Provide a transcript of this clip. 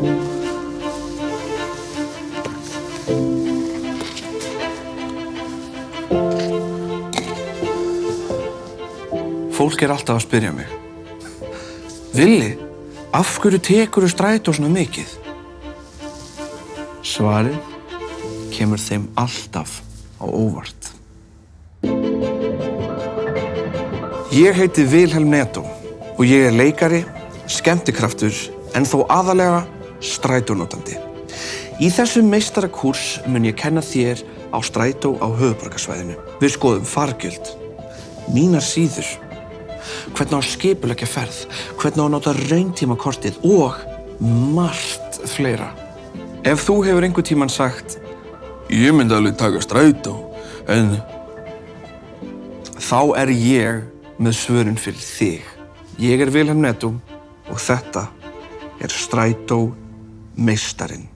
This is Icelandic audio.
Fólk alltaf að spyrja mig. Villi, af hverju tekurðu strætó svona mikið? Svarið kemur þeim alltaf á óvart. Ég heiti Vilhelm Netto og ég leikari, skemmtikraftur, en þó aðalega strætónotandi. Í þessum meistarakúrs mun ég kenna þér á strætó á höfuðborgarsvæðinu. Við skoðum fargjöld, mínar síður, hvernig á að skipuleggja ferð, hvernig á að nota rauntímakortið og margt fleira. Ef þú hefur einhvern tímann sagt, ég myndi alveg taka strætó, en þá ég með svörin fyrir þig. Ég Vilhelm Netto og þetta strætó meistarinn.